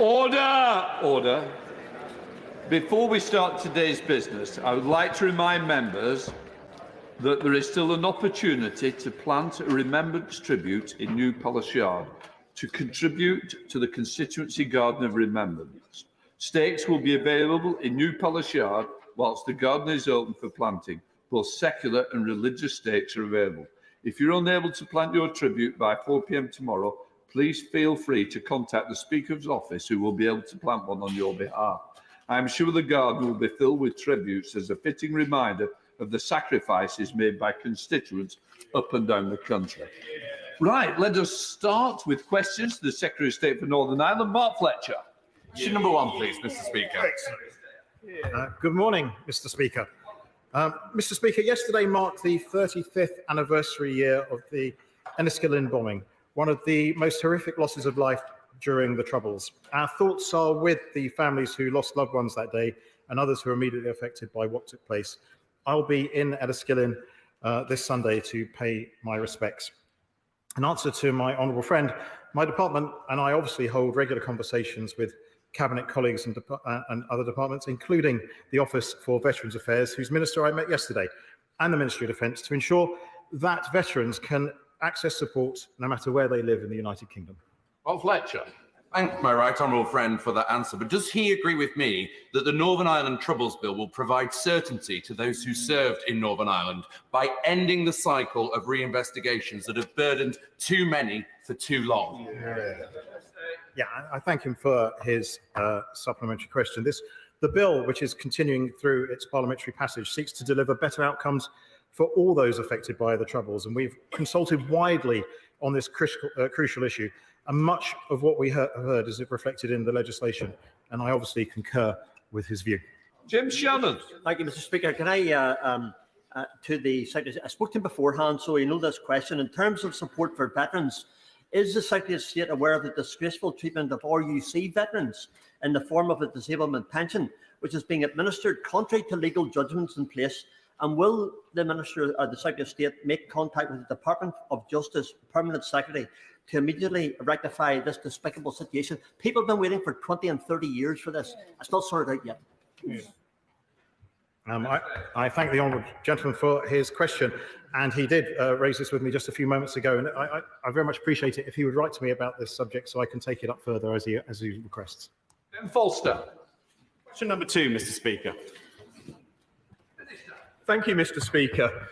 Order! Order. Before we start today's business, I would like to remind members that there is still an opportunity to plant a remembrance tribute in New Palace Yard to contribute to the constituency garden of remembrance. Stakes will be available in New Palace Yard whilst the garden is open for planting. Both secular and religious stakes are available. If you're unable to plant your tribute by 4 p.m. tomorrow, please feel free to contact the Speaker's office, who will be able to plant one on your behalf. I am sure the garden will be filled with tributes as a fitting reminder of the sacrifices made by constituents up and down the country. Right, let us start with questions to the Secretary of State for Northern Ireland, Mark Fletcher. Question number 1, please, Mr. Speaker. Good morning, Mr. Speaker. Mr. Speaker, yesterday marked the 35th anniversary year of the Enniskillen bombing, one of the most horrific losses of life during the Troubles. Our thoughts are with the families who lost loved ones that day and others who were immediately affected by what took place. I'll be in Enniskillen this Sunday to pay my respects. In answer to my honourable friend, my department and I obviously hold regular conversations with Cabinet colleagues and other departments, including the Office for Veterans Affairs, whose minister I met yesterday, and the Ministry of Defence, to ensure that veterans can access support no matter where they live in the United Kingdom. Mark Fletcher. Thank my right honourable friend for that answer, but does he agree with me that the Northern Ireland Troubles Bill will provide certainty to those who served in Northern Ireland by ending the cycle of reinvestigations that have burdened too many for too long? Yeah, I thank him for his supplementary question. The bill, which is continuing through its parliamentary passage, seeks to deliver better outcomes for all those affected by the Troubles, and we've consulted widely on this crucial issue, and much of what we heard is reflected in the legislation, and I obviously concur with his view. Jim Shannon. Thank you, Mr. Speaker. Can I, to the Secretary, I spoke to him beforehand, so you know this question. In terms of support for veterans, is the Secretary of State aware of the disgraceful treatment of RUC veterans in the form of a disablement pension, which is being administered contrary to legal judgments in place? And will the Minister or the Secretary of State make contact with the Department of Justice Permanent Secretary to immediately rectify this despicable situation? People have been waiting for 20 and 30 years for this. It's not sorted out yet. I thank the honourable gentleman for his question, and he did raise this with me just a few moments ago, and I very much appreciate it if he would write to me about this subject so I can take it up further as he requests. Ben Foster. Question number 2, Mr. Speaker. Thank you, Mr. Speaker.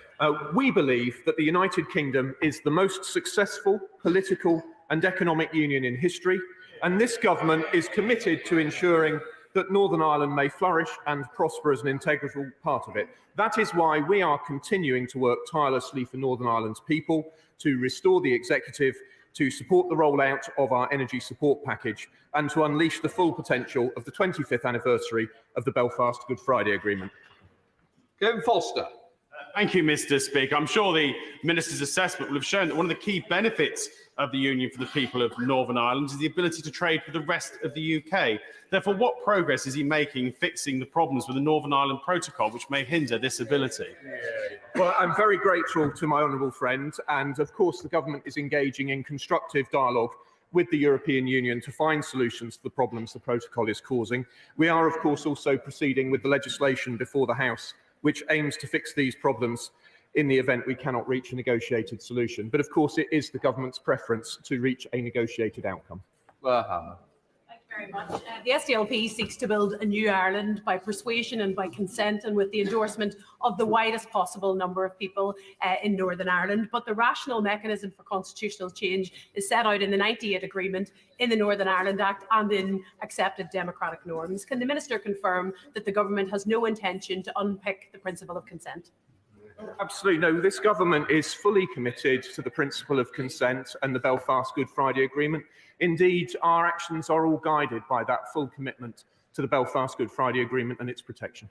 We believe that the United Kingdom is the most successful political and economic union in history, and this government is committed to ensuring that Northern Ireland may flourish and prosper as an integral part of it. That is why we are continuing to work tirelessly for Northern Ireland's people to restore the executive, to support the rollout of our energy support package, and to unleash the full potential of the 25th anniversary of the Belfast Good Friday Agreement. Gavin Foster. Thank you, Mr. Speaker. I'm sure the Minister's assessment will have shown that one of the key benefits of the Union for the people of Northern Ireland is the ability to trade with the rest of the UK. Therefore, what progress is he making in fixing the problems with the Northern Ireland Protocol, which may hinder this ability? Well, I'm very grateful to my honourable friend, and of course the government is engaging in constructive dialogue with the European Union to find solutions to the problems the protocol is causing. We are, of course, also proceeding with the legislation before the House, which aims to fix these problems in the event we cannot reach a negotiated solution. But of course, it is the government's preference to reach a negotiated outcome. Thank you very much. The SDLP seeks to build a new Ireland by persuasion and by consent and with the endorsement of the widest possible number of people in Northern Ireland. But the rational mechanism for constitutional change is set out in the 98 Agreement, in the Northern Ireland Act and in accepted democratic norms. Can the Minister confirm that the Government has no intention to unpick the principle of consent? Absolutely no. This government is fully committed to the principle of consent and the Belfast Good Friday Agreement. Indeed, our actions are all guided by that full commitment to the Belfast Good Friday Agreement and its protection.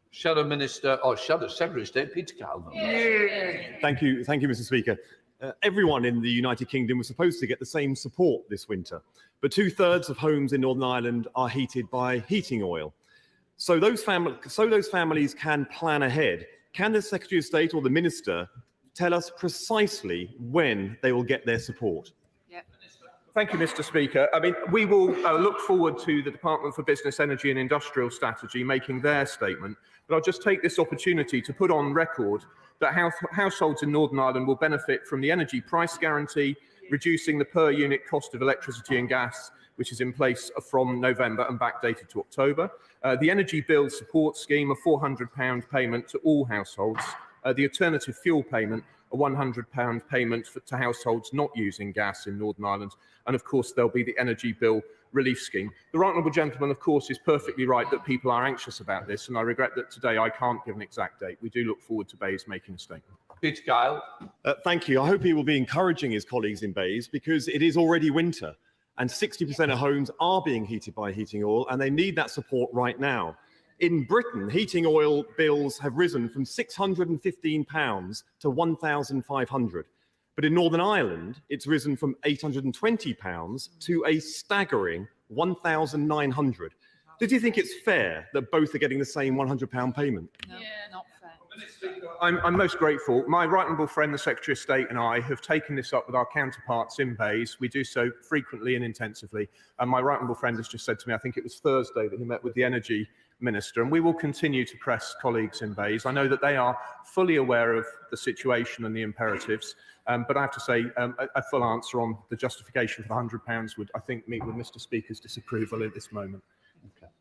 Shadow Minister, or Shadow Secretary of State, Peter Callan. Thank you, Mr. Speaker. Everyone in the United Kingdom was supposed to get the same support this winter, but 2/3 of homes in Northern Ireland are heated by heating oil. So those families can plan ahead. Can the Secretary of State or the Minister tell us precisely when they will get their support? Thank you, Mr. Speaker. I mean, we will look forward to the Department for Business, Energy and Industrial Strategy making their statement, but I'll just take this opportunity to put on record that households in Northern Ireland will benefit from the energy price guarantee, reducing the per unit cost of electricity and gas, which is in place from November and backdated to October. The energy bill support scheme, a £400 payment to all households. The alternative fuel payment, a £100 payment to households not using gas in Northern Ireland. And of course, there'll be the energy bill relief scheme. The right honourable gentleman, of course, is perfectly right that people are anxious about this, and I regret that today I can't give an exact date. We do look forward to Bayes making a statement. Peter Kyle. Thank you. I hope he will be encouraging his colleagues in Bayes, because it is already winter and 60% of homes are being heated by heating oil, and they need that support right now. In Britain, heating oil bills have risen from £615 to £1,500. But in Northern Ireland, it's risen from £820 to a staggering £1,900. Did you think it's fair that both are getting the same £100 payment? No. Yeah, not fair. I'm most grateful. My right honourable friend, the Secretary of State, and I have taken this up with our counterparts in Bayes. We do so frequently and intensively. And my right honourable friend has just said to me, I think it was Thursday, that he met with the Energy Minister, and we will continue to press colleagues in Bayes. I know that they are fully aware of the situation and the imperatives, but I have to say a full answer on the justification for the £100 would, I think, meet with Mr. Speaker's disapproval at this moment. Okay.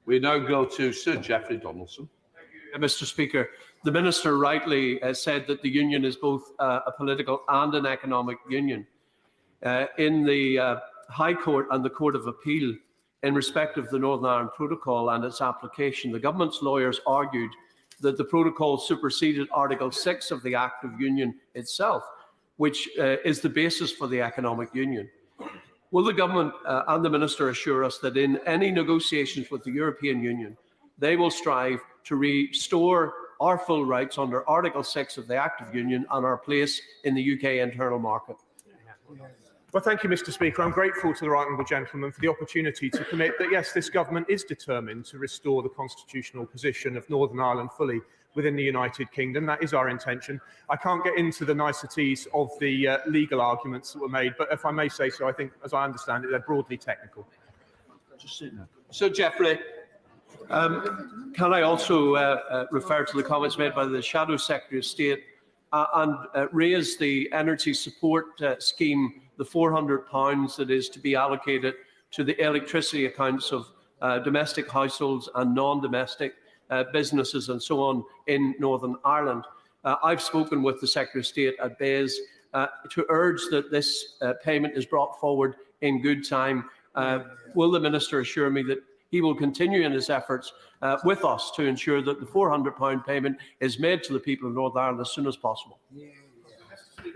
We now go to Sir Geoffrey Donaldson. Mr. Speaker, the Minister rightly said that the union is both a political and an economic union. In the High Court and the Court of Appeal, in respect of the Northern Ireland Protocol and its application, the government's lawyers argued that the protocol superseded Article 6 of the Act of Union itself, which is the basis for the economic union. Will the government and the Minister assure us that in any negotiations with the European Union, they will strive to restore our full rights under Article 6 of the Act of Union and our place in the UK internal market? Well, thank you, Mr. Speaker. I'm grateful to the right honourable gentleman for the opportunity to commit that, yes, this government is determined to restore the constitutional position of Northern Ireland fully within the United Kingdom. That is our intention. I can't get into the niceties of the legal arguments that were made, but if I may say so, I think, as I understand it, they're broadly technical. Just sit down. So, Geoffrey. Can I also refer to the comments made by the Shadow Secretary of State and raise the energy support scheme, the £400 that is to be allocated to the electricity accounts of domestic households and non-domestic businesses and so on in Northern Ireland. I've spoken with the Secretary of State at Bayes to urge that this payment is brought forward in good time. Will the Minister assure me that he will continue in his efforts with us to ensure that the £400 payment is made to the people of Northern Ireland as soon as possible?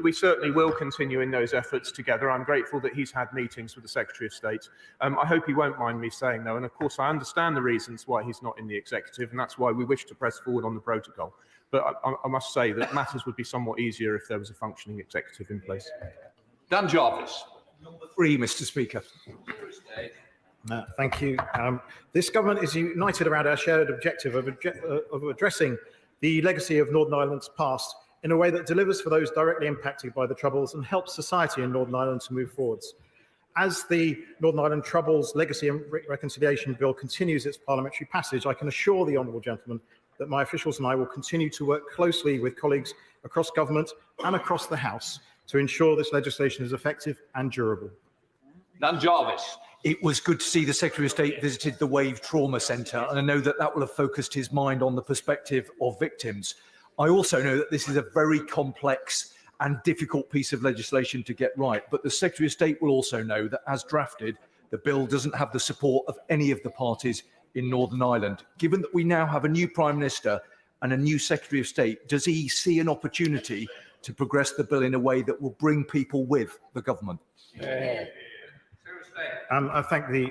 We certainly will continue in those efforts together. I'm grateful that he's had meetings with the Secretary of State. I hope he won't mind me saying, though, and of course I understand the reasons why he's not in the executive, and that's why we wish to press forward on the protocol. But I must say that matters would be somewhat easier if there was a functioning executive in place. Dan Jarvis. Number 3, Mr. Speaker. Thank you. This government is united around our shared objective of addressing the legacy of Northern Ireland's past in a way that delivers for those directly impacted by the Troubles and helps society in Northern Ireland to move forwards. As the Northern Ireland Troubles Legacy and Reconciliation Bill continues its parliamentary passage, I can assure the honourable gentleman that my officials and I will continue to work closely with colleagues across government and across the House to ensure this legislation is effective and durable. Dan Jarvis. It was good to see the Secretary of State visited the Wave Trauma Centre, and I know that that will have focused his mind on the perspective of victims. I also know that this is a very complex and difficult piece of legislation to get right, but the Secretary of State will also know that, as drafted, the bill doesn't have the support of any of the parties in Northern Ireland. Given that we now have a new Prime Minister and a new Secretary of State, does he see an opportunity to progress the bill in a way that will bring people with the government? I thank the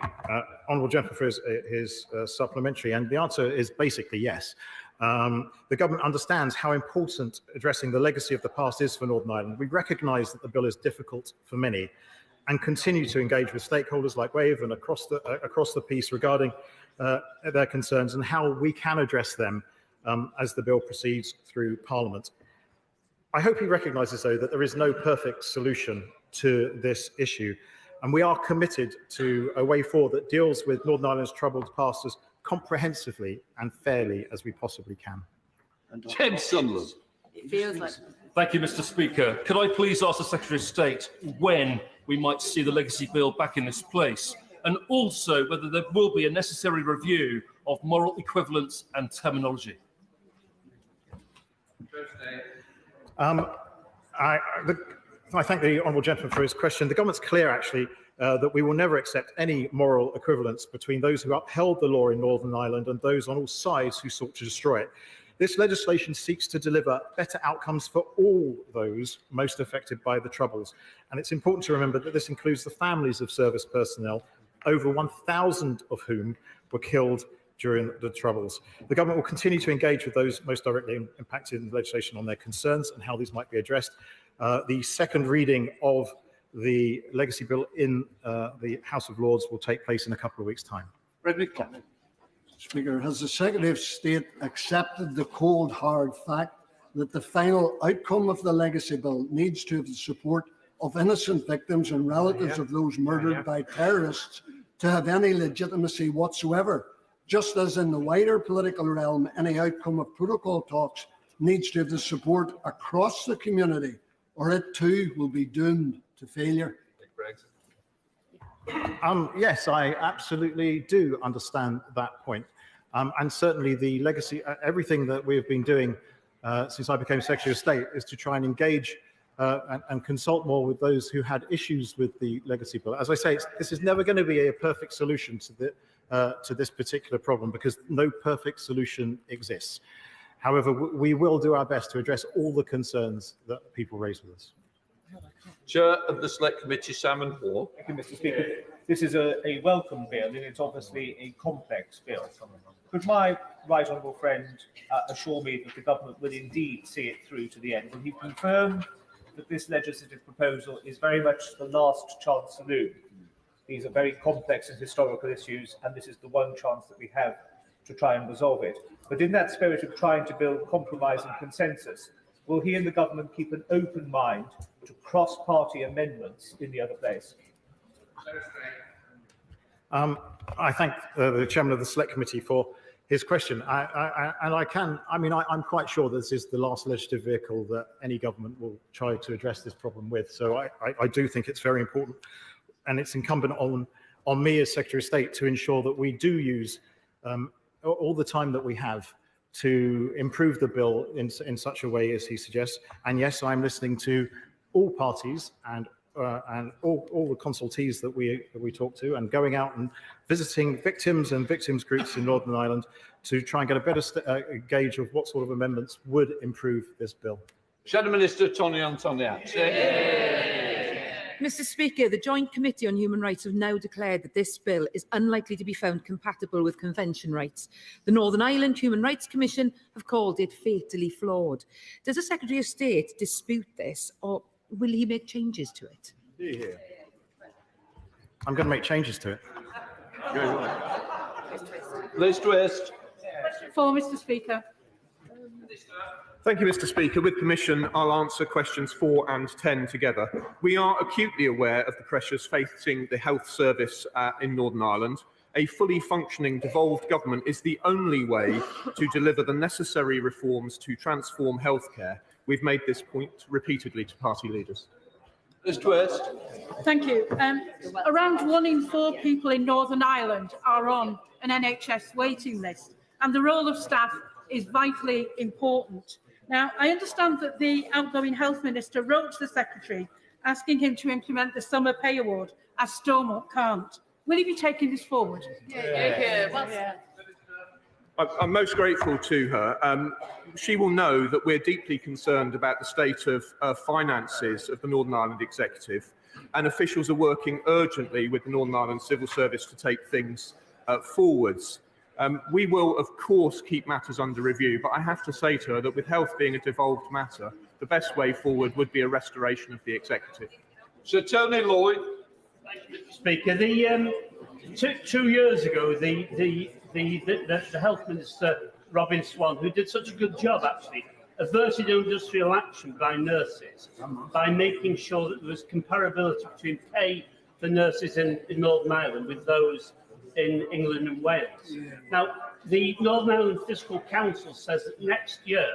honourable gentleman for his supplementary, and the answer is basically yes. The government understands how important addressing the legacy of the past is for Northern Ireland. We recognise that the bill is difficult for many and continue to engage with stakeholders like Wave and across the piece regarding their concerns and how we can address them as the bill proceeds through Parliament. I hope he recognises, though, that there is no perfect solution to this issue. And we are committed to a way forward that deals with Northern Ireland's troubled past as comprehensively and fairly as we possibly can. Ted Sunderland. It feels like. Thank you, Mr. Speaker. Could I please ask the Secretary of State when we might see the legacy bill back in this place, and also whether there will be a necessary review of moral equivalence and terminology? I thank the honourable gentleman for his question. The government's clear, actually, that we will never accept any moral equivalence between those who upheld the law in Northern Ireland and those on all sides who sought to destroy it. This legislation seeks to deliver better outcomes for all those most affected by the Troubles. And it's important to remember that this includes the families of service personnel, over 1,000 of whom were killed during the Troubles. The government will continue to engage with those most directly impacted in the legislation on their concerns and how these might be addressed. The second reading of the legacy bill in the House of Lords will take place in a couple of weeks' time. Frederick Clapp. Speaker, has the Secretary of State accepted the cold, hard fact that the final outcome of the legacy bill needs to have the support of innocent victims and relatives of those murdered by terrorists to have any legitimacy whatsoever? Just as in the wider political realm, any outcome of protocol talks needs to have the support across the community, or it too will be doomed to failure. Yes, I absolutely do understand that point. And certainly the legacy, everything that we have been doing since I became Secretary of State is to try and engage and consult more with those who had issues with the legacy bill. As I say, this is never going to be a perfect solution to this particular problem, because no perfect solution exists. However, we will do our best to address all the concerns that people raise with us. Chair of the Select Committee, Simon Hoare. Thank you, Mr. Speaker. This is a welcome bill, and it's obviously a complex bill. Could my right honourable friend assure me that the government will indeed see it through to the end? Will he confirm that this legislative proposal is very much the last chance saloon? These are very complex and historical issues, and this is the one chance that we have to try and resolve it. But in that spirit of trying to build compromise and consensus, will he and the government keep an open mind to cross-party amendments in the other place? I thank the chairman of the Select Committee for his question. I'm quite sure this is the last legislative vehicle that any government will try to address this problem with. So I do think it's very important, and it's incumbent on me as Secretary of State to ensure that we do use all the time that we have to improve the bill in such a way as he suggests. And yes, I'm listening to all parties and all the consultees that we talk to, and going out and visiting victims and victims groups in Northern Ireland to try and get a better gauge of what sort of amendments would improve this bill. Shadow Minister Tony Antoniak. Mr. Speaker, the Joint Committee on Human Rights have now declared that this bill is unlikely to be found compatible with convention rights. The Northern Ireland Human Rights Commission have called it fatally flawed. Does the Secretary of State dispute this, or will he make changes to it? I'm going to make changes to it. Liz Twist. For Mr. Speaker. Thank you, Mr. Speaker. With permission, I'll answer questions 4 and 10 together. We are acutely aware of the pressures facing the health service in Northern Ireland. A fully functioning, devolved government is the only way to deliver the necessary reforms to transform healthcare. We've made this point repeatedly to party leaders. Liz Twist. Thank you. Around 1 in 4 people in Northern Ireland are on an NHS waiting list, and the role of staff is vitally important. Now, I understand that the outgoing Health Minister wrote to the Secretary asking him to implement the summer pay award, as Stormont can't. Will he be taking this forward? I'm most grateful to her. She will know that we're deeply concerned about the state of finances of the Northern Ireland Executive, and officials are working urgently with the Northern Ireland Civil Service to take things forwards. We will, of course, keep matters under review, but I have to say to her that with health being a devolved matter, the best way forward would be a restoration of the Executive. Sir Tony Lloyd. Speaker, 2 years ago, the Health Minister, Robin Swan, who did such a good job, actually, averted industrial action by nurses by making sure that there was comparability between pay for nurses in Northern Ireland with those in England and Wales. Now, the Northern Ireland Fiscal Council says that next year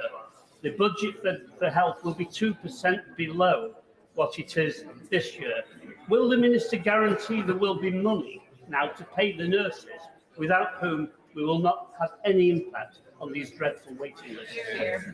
the budget for health will be 2% below what it is this year. Will the Minister guarantee there will be money now to pay the nurses, without whom we will not have any impact on these dreadful waiting lists?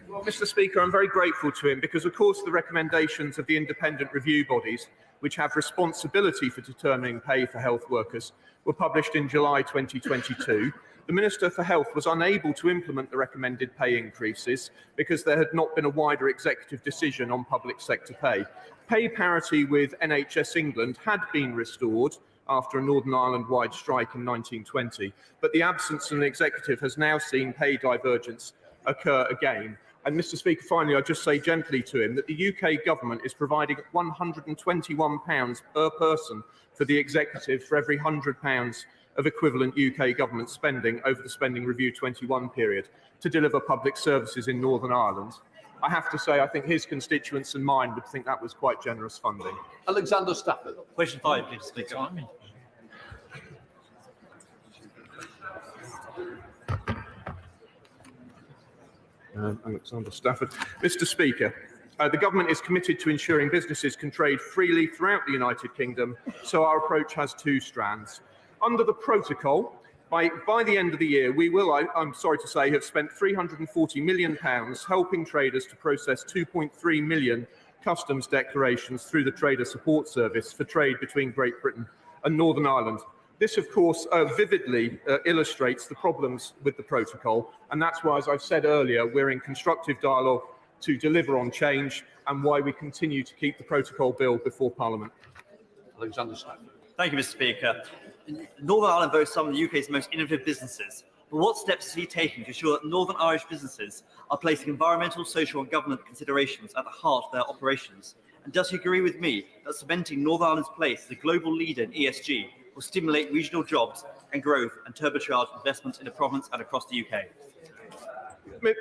Well, Mr. Speaker, I'm very grateful to him because, of course, the recommendations of the independent review bodies, which have responsibility for determining pay for health workers, were published in July 2022. The Minister for Health was unable to implement the recommended pay increases because there had not been a wider executive decision on public sector pay. Pay parity with NHS England had been restored after a Northern Ireland-wide strike in 1920, but the absence of an executive has now seen pay divergence occur again. And Mr. Speaker, finally, I'd just say gently to him that the UK government is providing £121 per person for the executive for every £100 of equivalent UK government spending over the Spending Review 21 period to deliver public services in Northern Ireland. I have to say, I think his constituents and mine would think that was quite generous funding. Alexander Stafford. Question 5, please, Speaker. Alexander Stafford. Mr. Speaker, the government is committed to ensuring businesses can trade freely throughout the United Kingdom, so our approach has two strands. Under the protocol, by the end of the year, we will, I'm sorry to say, have spent £340 million helping traders to process 2.3 million customs declarations through the Trader Support Service for trade between Great Britain and Northern Ireland. This, of course, vividly illustrates the problems with the protocol, and that's why, as I've said earlier, we're in constructive dialogue to deliver on change and why we continue to keep the protocol bill before Parliament. Alexander Stafford. Thank you, Mr. Speaker. Northern Ireland boasts some of the UK's most innovative businesses. But what steps is he taking to ensure that Northern Irish businesses are placing environmental, social and government considerations at the heart of their operations? And does he agree with me that cementing Northern Ireland's place as a global leader in ESG will stimulate regional jobs and growth and turbocharge investments in the province and across the UK?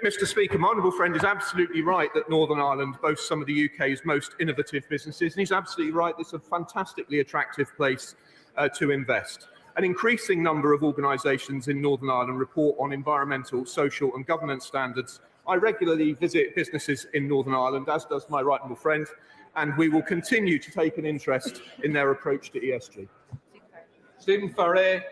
Mr. Speaker, my honourable friend is absolutely right that Northern Ireland boasts some of the UK's most innovative businesses, and he's absolutely right it's a fantastically attractive place to invest. An increasing number of organisations in Northern Ireland report on environmental, social and governance standards. I regularly visit businesses in Northern Ireland, as does my right honourable friend, and we will continue to take an interest in their approach to ESG. Stephen Farray.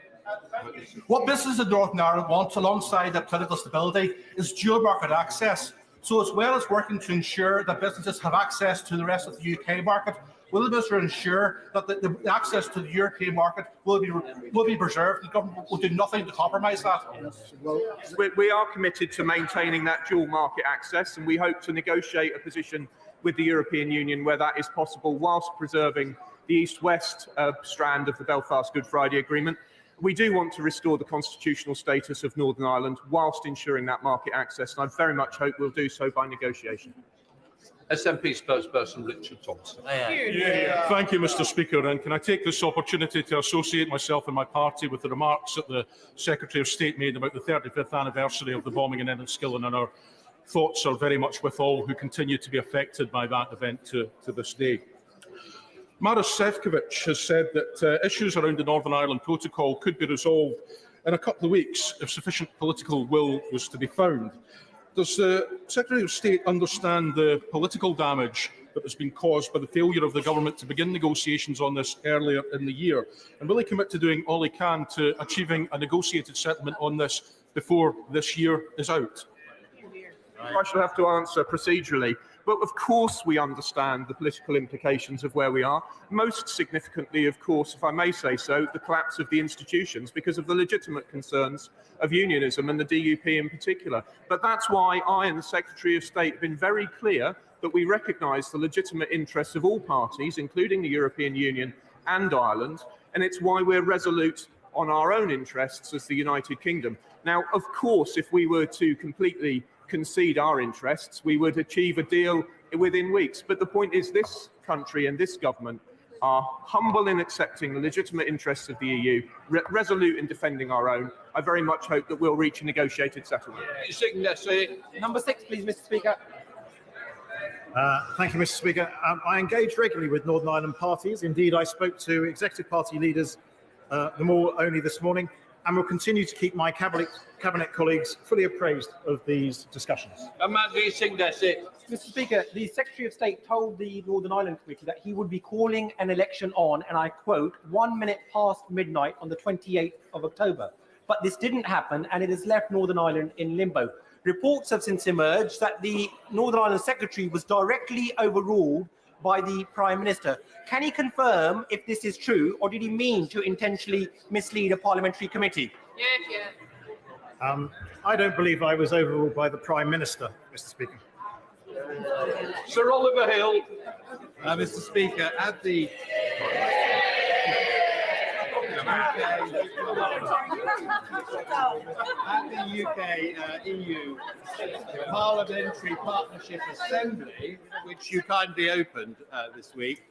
What businesses in Northern Ireland want, alongside that political stability, is dual market access. So, as well as working to ensure that businesses have access to the rest of the UK market, will the Minister ensure that the access to the European market will be preserved? The government will do nothing to compromise that. We are committed to maintaining that dual market access, and we hope to negotiate a position with the European Union where that is possible, whilst preserving the East-West strand of the Belfast Good Friday Agreement. We do want to restore the constitutional status of Northern Ireland whilst ensuring that market access, and I very much hope we'll do so by negotiation. SNP spokesperson Richard Thompson. Thank you, Mr. Speaker. And can I take this opportunity to associate myself and my party with the remarks that the Secretary of State made about the 35th anniversary of the bombing in Enniskillen, and our thoughts are very much with all who continue to be affected by that event to this day. Maros Sefcovic has said that issues around the Northern Ireland Protocol could be resolved in a couple of weeks if sufficient political will was to be found. Does the Secretary of State understand the political damage that has been caused by the failure of the government to begin negotiations on this earlier in the year? And will he commit to doing all he can to achieving a negotiated settlement on this before this year is out? I shall have to answer procedurally. But of course we understand the political implications of where we are. Most significantly, of course, if I may say so, the collapse of the institutions because of the legitimate concerns of unionism and the DUP in particular. But that's why I and the Secretary of State have been very clear that we recognise the legitimate interests of all parties, including the European Union and Ireland, and it's why we're resolute on our own interests as the United Kingdom. Now, of course, if we were to completely concede our interests, we would achieve a deal within weeks. But the point is, this country and this government are humble in accepting the legitimate interests of the EU, resolute in defending our own. I very much hope that we'll reach a negotiated settlement. Number 6, please, Mr. Speaker. Thank you, Mr. Speaker. I engage regularly with Northern Ireland parties. Indeed, I spoke to Executive Party leaders them all only this morning, and will continue to keep my cabinet colleagues fully appraised of these discussions. Mr. Speaker, the Secretary of State told the Northern Ireland Committee that he would be calling an election on, and I quote, 1 minute past midnight on the 28th of October. But this didn't happen, and it has left Northern Ireland in limbo. Reports have since emerged that the Northern Ireland Secretary was directly overruled by the Prime Minister. Can he confirm if this is true, or did he mean to intentionally mislead a parliamentary committee? I don't believe I was overruled by the Prime Minister, Mr. Speaker. Sir Oliver Hill. Mr. Speaker, at the UK-EU Parliamentary Partnership Assembly, which you kindly opened this week,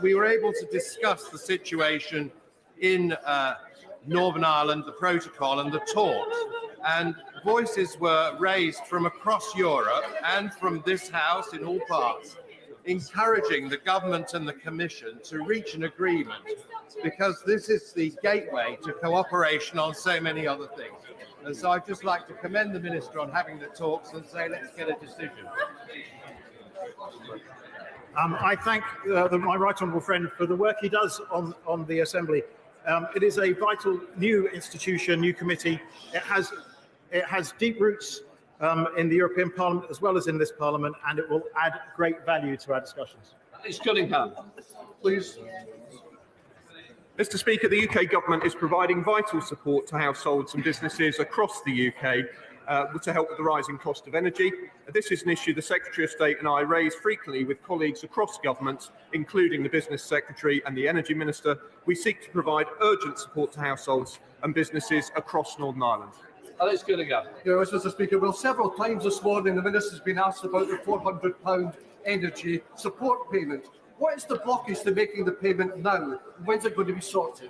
we were able to discuss the situation in Northern Ireland, the protocol and the talks. And voices were raised from across Europe and from this House in all parts, encouraging the government and the Commission to reach an agreement, because this is the gateway to cooperation on so many other things. And so I'd just like to commend the Minister on having the talks and say, let's get a decision. I thank my right honourable friend for the work he does on the Assembly. It is a vital new institution, new committee. It has deep roots in the European Parliament as well as in this Parliament, and it will add great value to our discussions. It's Cunningham, please. Mr. Speaker, the UK government is providing vital support to households and businesses across the UK to help with the rising cost of energy. This is an issue the Secretary of State and I raise frequently with colleagues across government, including the Business Secretary and the Energy Minister. We seek to provide urgent support to households and businesses across Northern Ireland. Alex Gilligan. Yes, Mr. Speaker. Well, several times this morning the Minister's been asked about the £400 energy support payment. What is the blockage to making the payment now? When's it going to be sorted?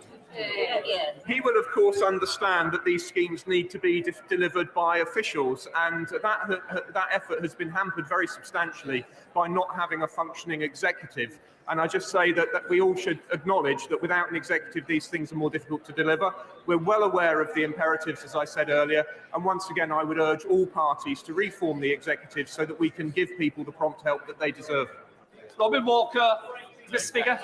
He will, of course, understand that these schemes need to be delivered by officials, and that effort has been hampered very substantially by not having a functioning executive. And I just say that we all should acknowledge that without an executive, these things are more difficult to deliver. We're well aware of the imperatives, as I said earlier, and once again, I would urge all parties to reform the executive so that we can give people the prompt help that they deserve. Robin Walker. Mr. Speaker.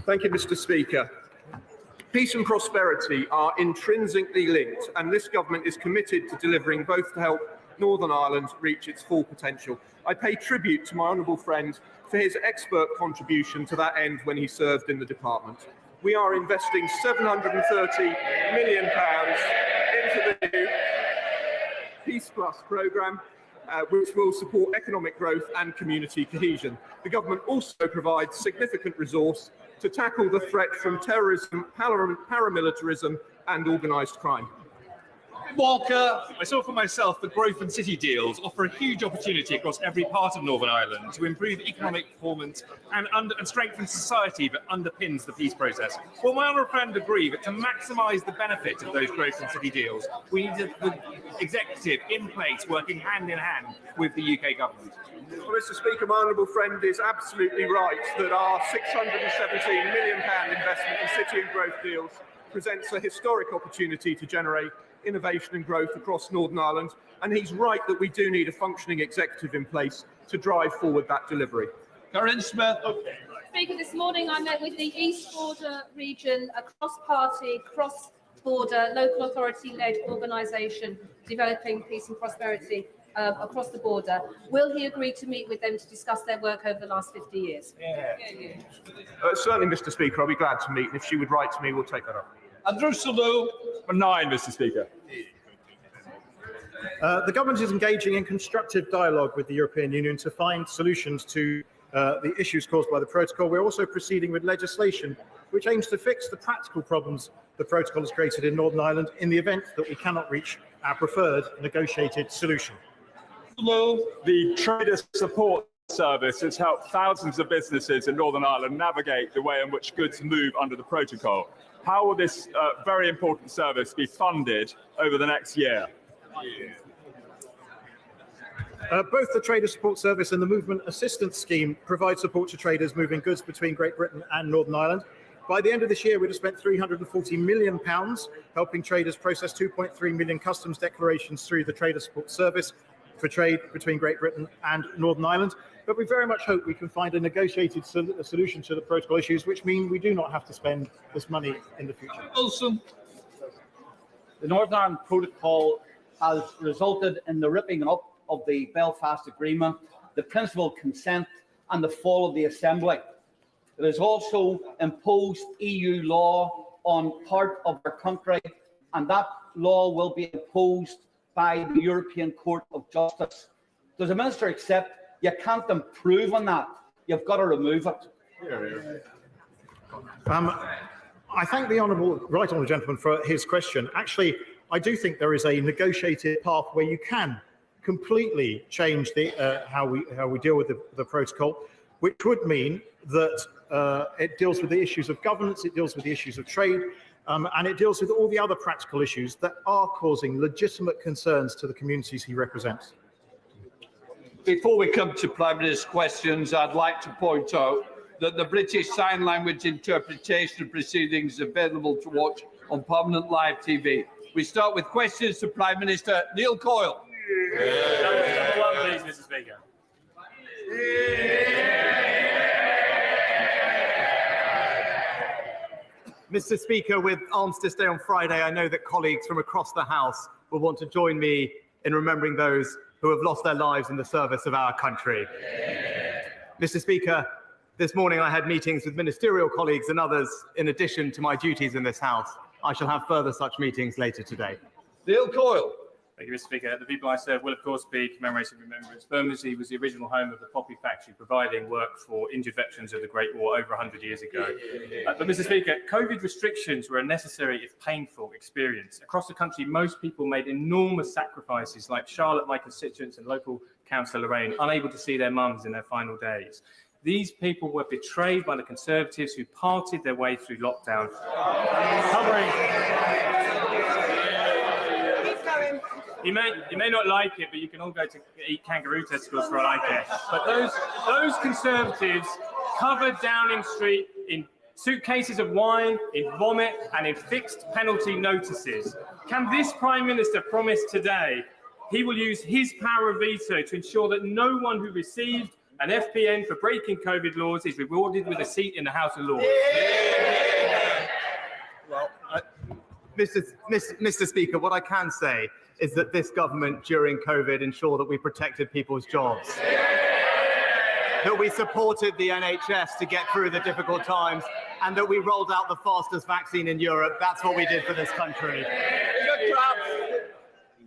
Thank you, Mr. Speaker. Peace and prosperity are intrinsically linked, and this government is committed to delivering both to help Northern Ireland reach its full potential. I pay tribute to my honourable friend for his expert contribution to that end when he served in the department. We are investing £730 million into the new Peace Plus programme, which will support economic growth and community cohesion. The government also provides significant resource to tackle the threat from terrorism, paramilitarism and organised crime. Walker. I saw for myself the growth and city deals offer a huge opportunity across every part of Northern Ireland to improve economic performance and strengthen society that underpins the peace process. Will my honourable friend agree that to maximise the benefit of those growth and city deals, we need the executive in place working hand in hand with the UK government? Well, Mr. Speaker, my honourable friend is absolutely right that our £617 million investment in city and growth deals presents a historic opportunity to generate innovation and growth across Northern Ireland, and he's right that we do need a functioning executive in place to drive forward that delivery. Karen Smith. Speaker, this morning I met with the East Border region, a cross-party, cross-border, local authority-led organisation developing peace and prosperity across the border. Will he agree to meet with them to discuss their work over the last 50 years? Certainly, Mr. Speaker, I'll be glad to meet, and if she would write to me, we'll take that up. Andrew Salu. For 9, Mr. Speaker. The government is engaging in constructive dialogue with the European Union to find solutions to the issues caused by the protocol. We're also proceeding with legislation which aims to fix the practical problems the protocol has created in Northern Ireland in the event that we cannot reach our preferred negotiated solution. The Trader Support Service has helped thousands of businesses in Northern Ireland navigate the way in which goods move under the protocol. How will this very important service be funded over the next year? Both the Trader Support Service and the Movement Assistance Scheme provide support to traders moving goods between Great Britain and Northern Ireland. By the end of this year, we'd have spent £340 million helping traders process 2.3 million customs declarations through the Trader Support Service for trade between Great Britain and Northern Ireland. But we very much hope we can find a negotiated solution to the protocol issues, which mean we do not have to spend this money in the future. Wilson. The Northern Ireland Protocol has resulted in the ripping up of the Belfast Agreement, the principle of consent, and the fall of the Assembly. It has also imposed EU law on part of our country, and that law will be imposed by the European Court of Justice. Does the Minister accept you can't improve on that? You've got to remove it. I thank the right honourable gentleman for his question. Actually, I do think there is a negotiated path where you can completely change the how we deal with the protocol, which would mean that it deals with the issues of governance, it deals with the issues of trade, and it deals with all the other practical issues that are causing legitimate concerns to the communities he represents. Before we come to Prime Minister's questions, I'd like to point out that the British Sign Language interpretation of proceedings is available to watch on Permanent Live TV. We start with questions to Prime Minister Neil Coyle. Number one, please, Mr. Speaker. Mr. Speaker, with Armistice Day on Friday, I know that colleagues from across the House will want to join me in remembering those who have lost their lives in the service of our country. Mr. Speaker, this morning I had meetings with ministerial colleagues and others in addition to my duties in this House. I shall have further such meetings later today. Neil Coyle. Thank you, Mr. Speaker. The people I serve will, of course, be commemorating remembrance. Bermondsey was the original home of the poppy factory, providing work for injured veterans of the Great War over 100 years ago. But, Mr. Speaker, COVID restrictions were a necessary, if painful, experience. Across the country, most people made enormous sacrifices, like Charlotte, my constituents, and local councillor Lorraine, unable to see their mums in their final days. These people were betrayed by the Conservatives who parted their way through lockdown. You may not like it, but you can all go to eat kangaroo testicles for all I care. But those Conservatives covered Downing Street in suitcases of wine, in vomit, and in fixed penalty notices. Can this Prime Minister promise today he will use his power of veto to ensure that no one who received an FPN for breaking COVID laws is rewarded with a seat in the House of Lords? Well, Mr. Speaker, what I can say is that this government during COVID ensured that we protected people's jobs, that we supported the NHS to get through the difficult times, and that we rolled out the fastest vaccine in Europe. That's what we did for this country.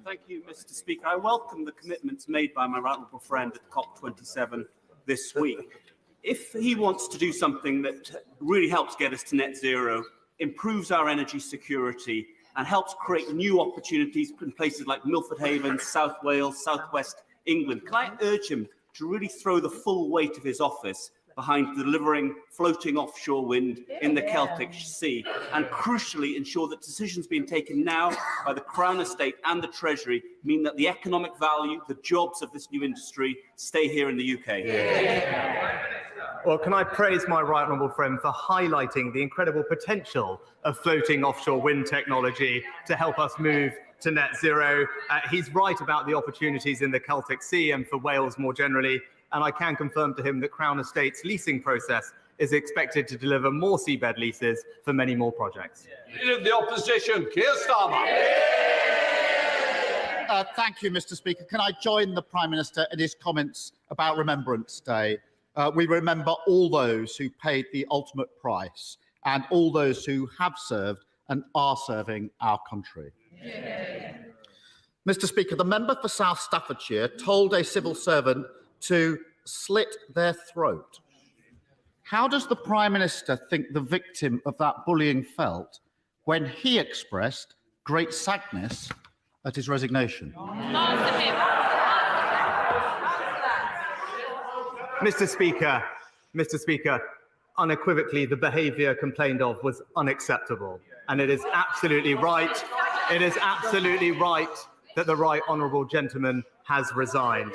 Thank you, Mr. Speaker. I welcome the commitments made by my right honourable friend at COP27 this week. If he wants to do something that really helps get us to net zero, improves our energy security, and helps create new opportunities in places like Milford Haven, South Wales, South West England, can I urge him to really throw the full weight of his office behind delivering floating offshore wind in the Celtic Sea, and crucially ensure that decisions being taken now by the Crown Estate and the Treasury mean that the economic value, the jobs of this new industry stay here in the UK? Well, can I praise my right honourable friend for highlighting the incredible potential of floating offshore wind technology to help us move to net zero. He's right about the opportunities in the Celtic Sea and for Wales more generally, and I can confirm to him that Crown Estate's leasing process is expected to deliver more seabed leases for many more projects. Leader of the Opposition, Keir Starmer. Thank you, Mr. Speaker. Can I join the Prime Minister in his comments about Remembrance Day? We remember all those who paid the ultimate price and all those who have served and are serving our country. Yeah. Mr. Speaker, the member for South Staffordshire told a civil servant to slit their throat. How does the Prime Minister think the victim of that bullying felt when he expressed great sadness at his resignation? Mr. Speaker, unequivocally, the behaviour complained of was unacceptable, and it is absolutely right. It is absolutely right that the right honourable gentleman has resigned.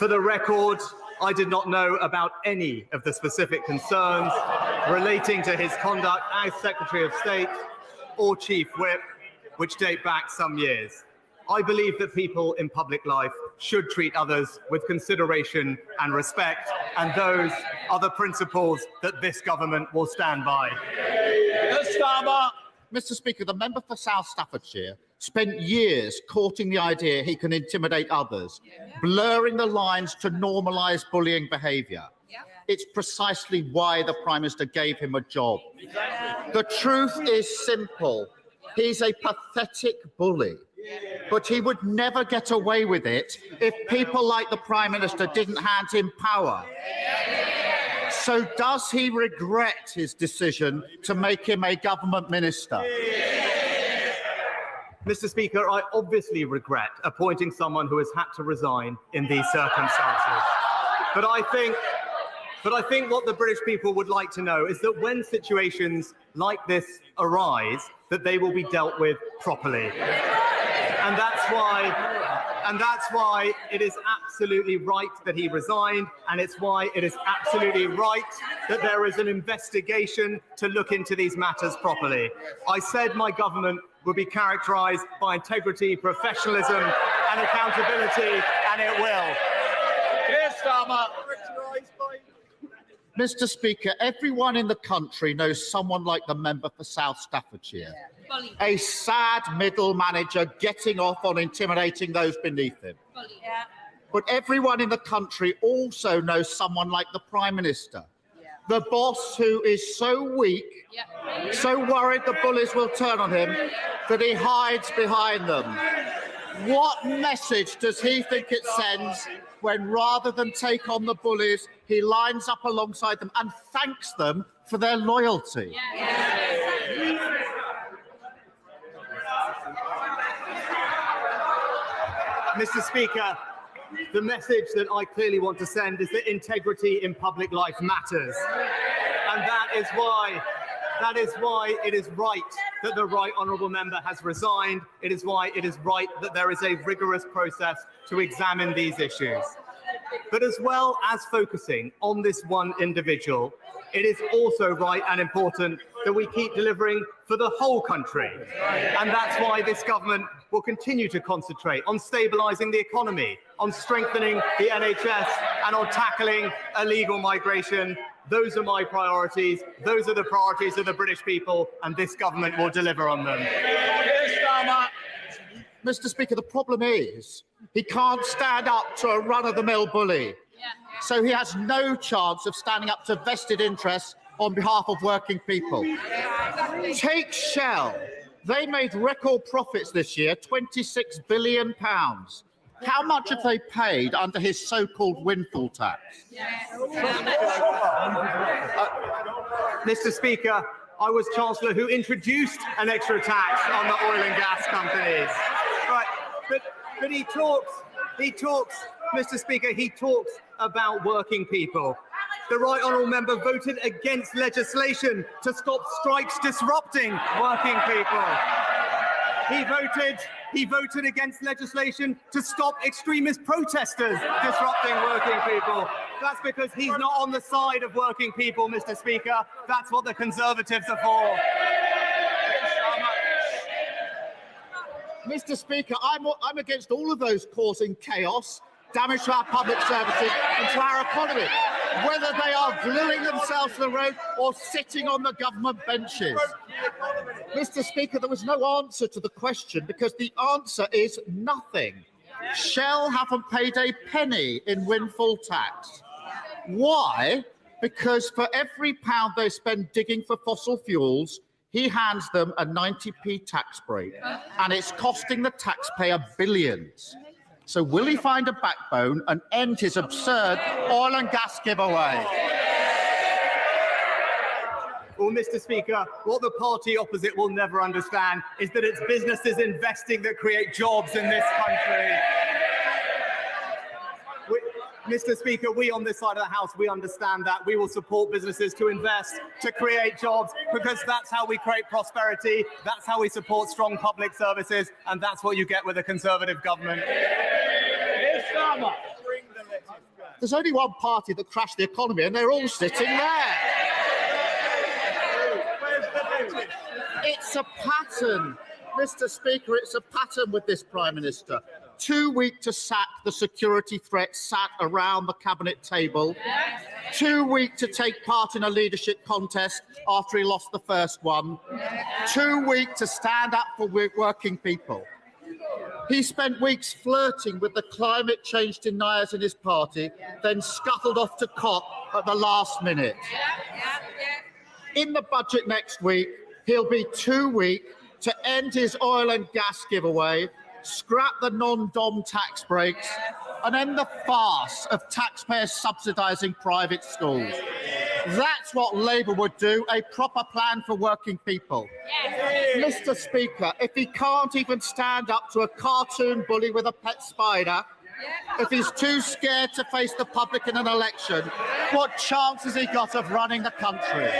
For the record, I did not know about any of the specific concerns relating to his conduct as Secretary of State or Chief Whip, which date back some years. I believe that people in public life should treat others with consideration and respect, and those are the principles that this government will stand by. Mr. Speaker, the member for South Staffordshire spent years courting the idea he can intimidate others, blurring the lines to normalise bullying behaviour. It's precisely why the Prime Minister gave him a job. The truth is simple. He's a pathetic bully. But he would never get away with it if people like the Prime Minister didn't hand him power. So does he regret his decision to make him a government minister? Mr. Speaker, I obviously regret appointing someone who has had to resign in these circumstances. But I think what the British people would like to know is that when situations like this arise, that they will be dealt with properly. And that's why it is absolutely right that he resigned, and it's why it is absolutely right that there is an investigation to look into these matters properly. I said my government would be characterised by integrity, professionalism and accountability, and it will. Keir Starmer. Mr. Speaker, everyone in the country knows someone like the member for South Staffordshire. A sad middle manager getting off on intimidating those beneath him. But everyone in the country also knows someone like the Prime Minister. The boss who is so weak, so worried the bullies will turn on him, that he hides behind them. What message does he think it sends when, rather than take on the bullies, he lines up alongside them and thanks them for their loyalty? Mr. Speaker, the message that I clearly want to send is that integrity in public life matters. And that is why it is right that the Right Honourable Member has resigned. It is why it is right that there is a rigorous process to examine these issues. But as well as focusing on this one individual, it is also right and important that we keep delivering for the whole country. And that's why this government will continue to concentrate on stabilising the economy, on strengthening the NHS, and on tackling illegal migration. Those are my priorities. Those are the priorities of the British people, and this government will deliver on them. Mr. Speaker, the problem is he can't stand up to a run-of-the-mill bully. So he has no chance of standing up to vested interests on behalf of working people. Take Shell. They made record profits this year, £26 billion. How much have they paid under his so-called windfall tax? Mr. Speaker, I was Chancellor who introduced an extra tax on the oil and gas companies. Right, but he talks, Mr. Speaker, he talks about working people. The Right Honourable Member voted against legislation to stop strikes disrupting working people. He voted against legislation to stop extremist protesters disrupting working people. That's because he's not on the side of working people, Mr. Speaker. That's what the Conservatives are for. Mr. Speaker, I'm against all of those causing chaos, damage to our public services and to our economy, whether they are gluing themselves to the road or sitting on the government benches. Mr. Speaker, there was no answer to the question because the answer is nothing. Shell haven't paid a penny in windfall tax. Why? Because for every pound they spend digging for fossil fuels, he hands them a 90p tax break, and it's costing the taxpayer billions. So will he find a backbone and end his absurd oil and gas giveaway? Well, Mr. Speaker, what the party opposite will never understand is that it's businesses investing that create jobs in this country. Mr. Speaker, we on this side of the House, we understand that. We will support businesses to invest, to create jobs, because that's how we create prosperity, that's how we support strong public services, and that's what you get with a Conservative government. there's only one party that crashed the economy, and they're all sitting there. It's a pattern, Mr. Speaker, it's a pattern with this Prime Minister. Too weak to sack the security threat sat around the cabinet table. Too weak to take part in a leadership contest after he lost the first one. Too weak to stand up for working people. He spent weeks flirting with the climate change deniers in his party, then scuttled off to COP at the last minute. In the budget next week, he'll be too weak to end his oil and gas giveaway, scrap the non-dom tax breaks, and end the farce of taxpayers subsidising private schools. That's what Labour would do, a proper plan for working people. Mr. Speaker, if he can't even stand up to a cartoon bully with a pet spider, if he's too scared to face the public in an election, what chance has he got of running the country?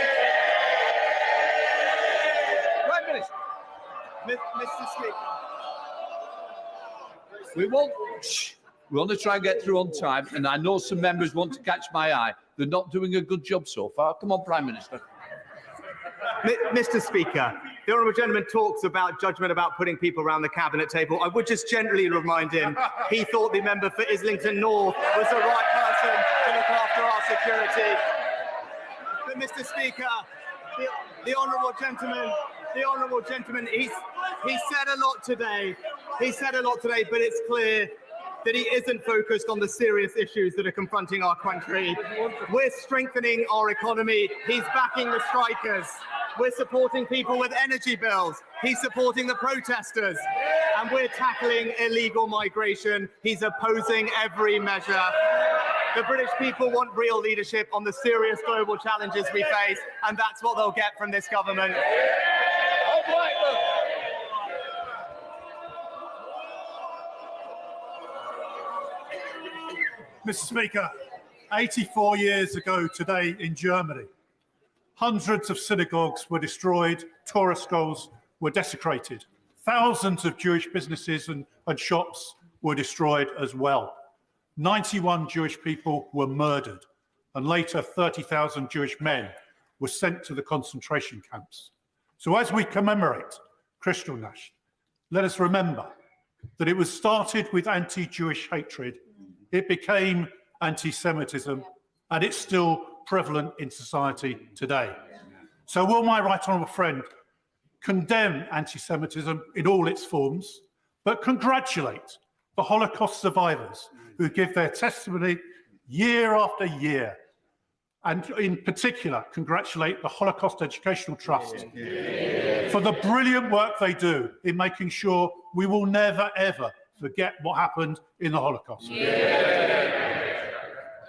Mr. Speaker. We want to try and get through on time, and I know some members want to catch my eye. They're not doing a good job so far. Come on, Prime Minister. Mr. Speaker, the honourable gentleman talks about judgment about putting people around the cabinet table. I would just gently remind him he thought the member for Islington North was the right person to look after our security. But Mr. Speaker, the honourable gentleman, he said a lot today. He said a lot today, but it's clear that he isn't focused on the serious issues that are confronting our country. We're strengthening our economy. He's backing the strikers. We're supporting people with energy bills. He's supporting the protesters. And we're tackling illegal migration. He's opposing every measure. The British people want real leadership on the serious global challenges we face, and that's what they'll get from this government. Mr. Speaker, 84 years ago today in Germany, hundreds of synagogues were destroyed, Torah scrolls were desecrated. Thousands of Jewish businesses and shops were destroyed as well. 91 Jewish people were murdered, and later 30,000 Jewish men were sent to the concentration camps. So as we commemorate Kristallnacht, let us remember that it was started with anti-Jewish hatred, it became anti-Semitism, and it's still prevalent in society today. So will my right honourable friend condemn anti-Semitism in all its forms, but congratulate the Holocaust survivors who give their testimony year after year, and in particular congratulate the Holocaust Educational Trust for the brilliant work they do in making sure we will never ever forget what happened in the Holocaust.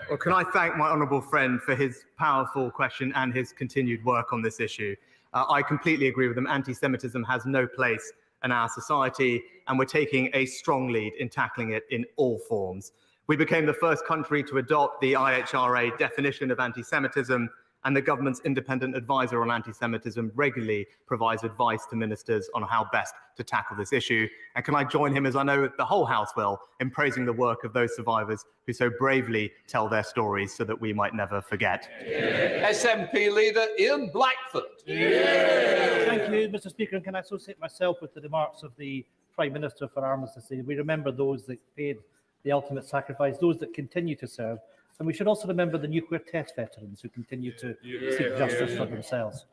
Well, can I thank my honourable friend for his powerful question and his continued work on this issue. I completely agree with him. Anti-Semitism has no place in our society, and we're taking a strong lead in tackling it in all forms. We became the first country to adopt the IHRA definition of anti-Semitism, and the government's independent advisor on anti-Semitism regularly provides advice to ministers on how best to tackle this issue. And can I join him, as I know the whole House will, in praising the work of those survivors who so bravely tell their stories so that we might never forget. SNP leader Ian Blackford. Thank you, Mr. Speaker. And can I associate myself with the remarks of the Prime Minister for Armistice? We remember those that paid the ultimate sacrifice, those that continue to serve. And we should also remember the nuclear test veterans who continue to seek justice for themselves.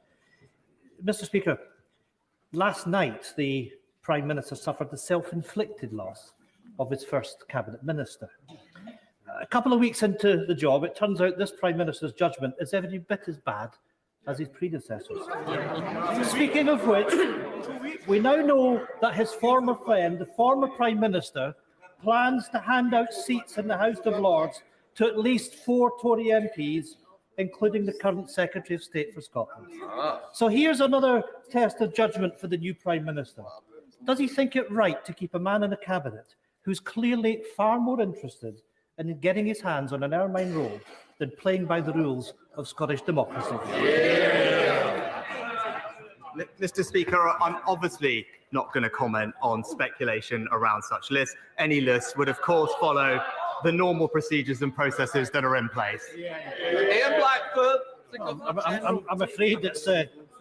Mr. Speaker, last night the Prime Minister suffered the self-inflicted loss of his first cabinet minister. A couple of weeks into the job, it turns out this Prime Minister's judgment is every bit as bad as his predecessors. Speaking of which, we now know that his former friend, the former Prime Minister, plans to hand out seats in the House of Lords to at least 4 Tory MPs, including the current Secretary of State for Scotland. So here's another test of judgment for the new Prime Minister. Does he think it right to keep a man in a cabinet who's clearly far more interested in getting his hands on an ermine robe than playing by the rules of Scottish democracy? Mr. Speaker, I'm obviously not going to comment on speculation around such lists. Any list would, of course, follow the normal procedures and processes that are in place. Ian Blackford. I'm afraid it's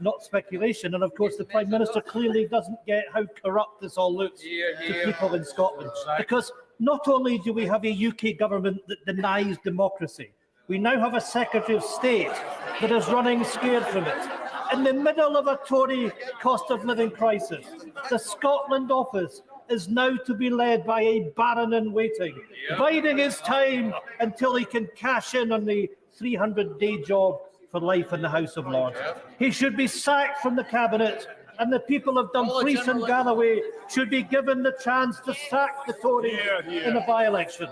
not speculation, and of course the Prime Minister clearly doesn't get how corrupt this all looks to people in Scotland. Because not only do we have a UK government that denies democracy, we now have a Secretary of State that is running scared from it. In the middle of a Tory cost of living crisis, the Scotland office is now to be led by a baron in waiting, biding his time until he can cash in on the 300-day job for life in the House of Lords. He should be sacked from the Cabinet, and the people of Dumfries and Galloway should be given the chance to sack the Tories in a by-election.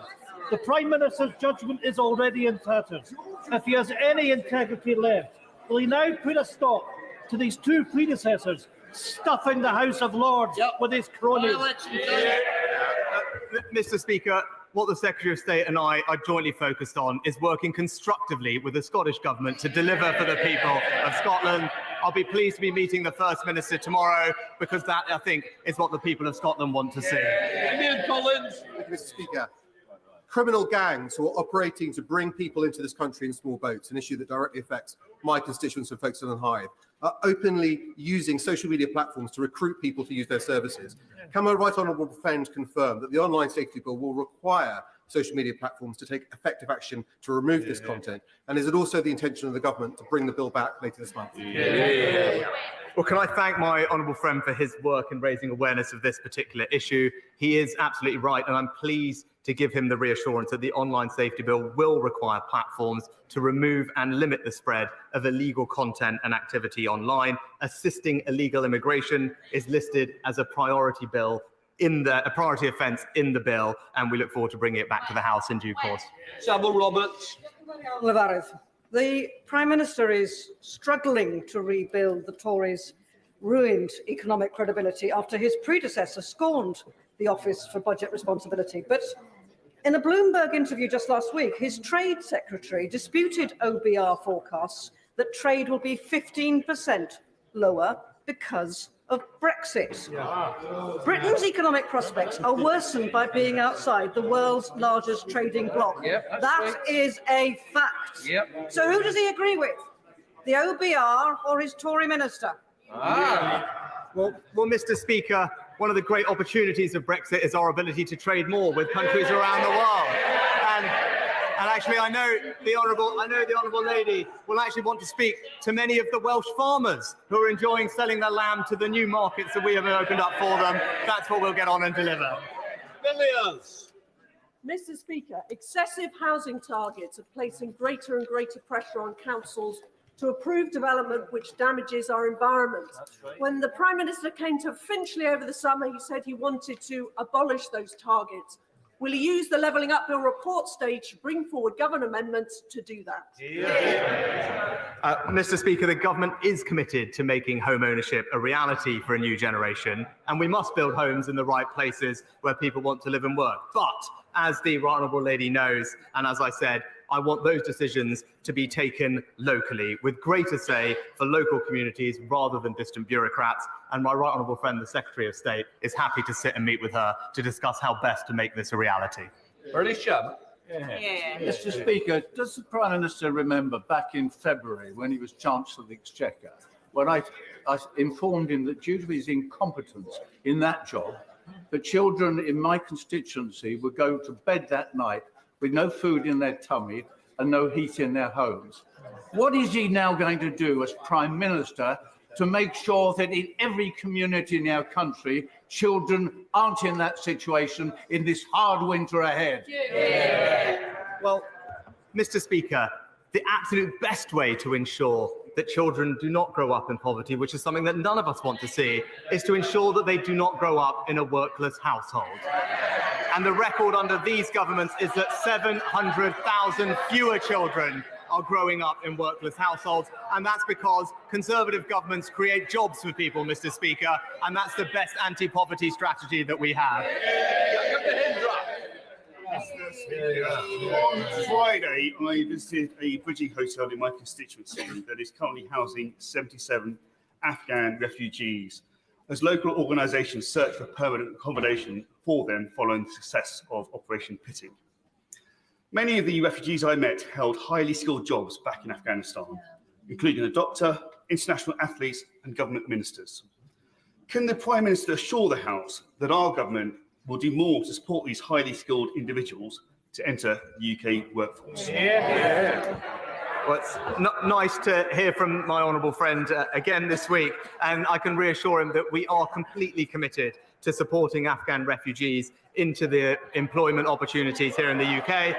The Prime Minister's judgment is already in tatters. If he has any integrity left, will he now put a stop to these two predecessors stuffing the House of Lords with his cronies? Mr. Speaker, what the Secretary of State and I are jointly focused on is working constructively with the Scottish Government to deliver for the people of Scotland. I'll be pleased to be meeting the First Minister tomorrow because that, I think, is what the people of Scotland want to see. Ian Collins. Thank you, Mr. Speaker. Criminal gangs who are operating to bring people into this country in small boats, an issue that directly affects my constituents and folks on Hyde, are openly using social media platforms to recruit people to use their services. Can my right honourable friend confirm that the online safety bill will require social media platforms to take effective action to remove this content? And is it also the intention of the government to bring the bill back later this month? Well, can I thank my honourable friend for his work in raising awareness of this particular issue? He is absolutely right, and I'm pleased to give him the reassurance that the online safety bill will require platforms to remove and limit the spread of illegal content and activity online. Assisting illegal immigration is listed as a priority a priority offence in the bill, and we look forward to bringing it back to the House in due course. Samuel Roberts. The Prime Minister is struggling to rebuild the Tories' ruined economic credibility after his predecessor scorned the Office for Budget Responsibility. But in a Bloomberg interview just last week, his Trade Secretary disputed OBR forecasts that trade will be 15% lower because of Brexit. Britain's economic prospects are worsened by being outside the world's largest trading bloc. That is a fact. So who does he agree with? The OBR or his Tory minister? Well, Mr. Speaker, one of the great opportunities of Brexit is our ability to trade more with countries around the world. And actually, I know the honourable lady will actually want to speak to many of the Welsh farmers who are enjoying selling their lamb to the new markets that we have opened up for them. That's what we'll get on and deliver. Villiers. Mr. Speaker, excessive housing targets are placing greater and greater pressure on councils to approve development which damages our environment. When the Prime Minister came to Finchley over the summer, he said he wanted to abolish those targets. Will he use the Levelling Up Bill report stage to bring forward government amendments to do that? Mr. Speaker, the government is committed to making home ownership a reality for a new generation, and we must build homes in the right places where people want to live and work. But as the right honourable lady knows, and as I said, I want those decisions to be taken locally, with greater say for local communities rather than distant bureaucrats. And my right honourable friend, the Secretary of State, is happy to sit and meet with her to discuss how best to make this a reality. Mr. Speaker, does the Prime Minister remember back in February when he was Chancellor of the Exchequer, when I informed him that due to his incompetence in that job, the children in my constituency would go to bed that night with no food in their tummy and no heat in their homes? What is he now going to do as Prime Minister to make sure that in every community in our country, children aren't in that situation in this hard winter ahead? Well, Mr. Speaker, the absolute best way to ensure that children do not grow up in poverty, which is something that none of us want to see, is to ensure that they do not grow up in a workless household. And the record under these governments is that 700,000 fewer children are growing up in workless households, and that's because Conservative governments create jobs for people, Mr. Speaker, and that's the best anti-poverty strategy that we have. On Friday, I visited a bridging hotel in my constituency that is currently housing 77 Afghan refugees, as local organisations search for permanent accommodation for them following the success of Operation Pitting. Many of the refugees I met held highly skilled jobs back in Afghanistan, including a doctor, international athletes and government ministers. Can the Prime Minister assure the House that our government will do more to support these highly skilled individuals to enter the UK workforce? Well, it's nice to hear from my honourable friend again this week, and I can reassure him that we are completely committed to supporting Afghan refugees into the employment opportunities here in the UK.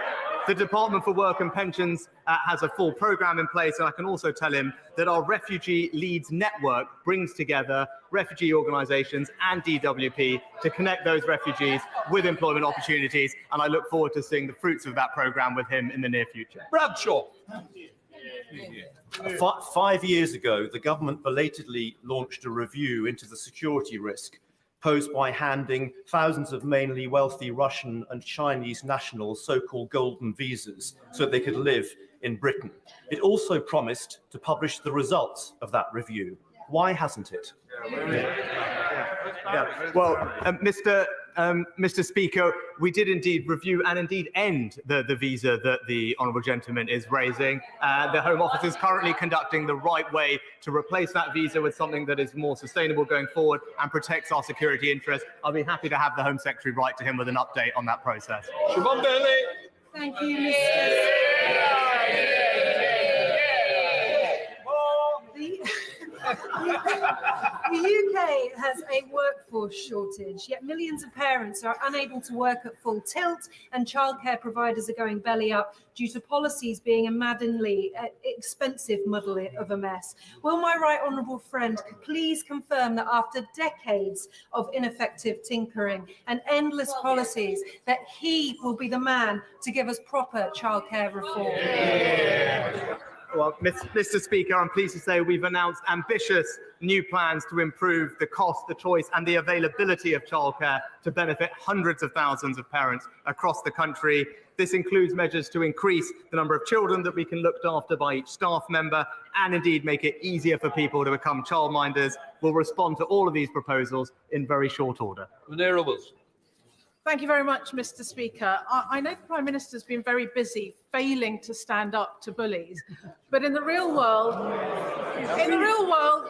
The Department for Work and Pensions has a full programme in place, and I can also tell him that our Refugee Leads Network brings together refugee organisations and DWP to connect those refugees with employment opportunities, and I look forward to seeing the fruits of that programme with him in the near future. Bradshaw. 5 years ago, the government belatedly launched a review into the security risk posed by handing thousands of mainly wealthy Russian and Chinese nationals so-called golden visas so that they could live in Britain. It also promised to publish the results of that review. Why hasn't it? Well, Mr. Speaker, we did indeed review and indeed end the visa that the honourable gentleman is raising. The Home Office is currently conducting the right way to replace that visa with something that is more sustainable going forward and protects our security interests. I'll be happy to have the Home Secretary write to him with an update on that process. Siobhan Bailey. Thank you, Mr. The UK has a workforce shortage, yet millions of parents are unable to work at full tilt, and childcare providers are going belly up due to policies being a maddeningly expensive muddle of a mess. Will my right honourable friend please confirm that after decades of ineffective tinkering and endless policies, that he will be the man to give us proper childcare reform? Well, Mr. Speaker, I'm pleased to say we've announced ambitious new plans to improve the cost, the choice and the availability of childcare to benefit hundreds of thousands of parents across the country. This includes measures to increase the number of children that we can look after by each staff member and indeed make it easier for people to become childminders. We'll respond to all of these proposals in very short order. Thank you very much, Mr. Speaker. I know the Prime Minister's been very busy failing to stand up to bullies, but in the real world,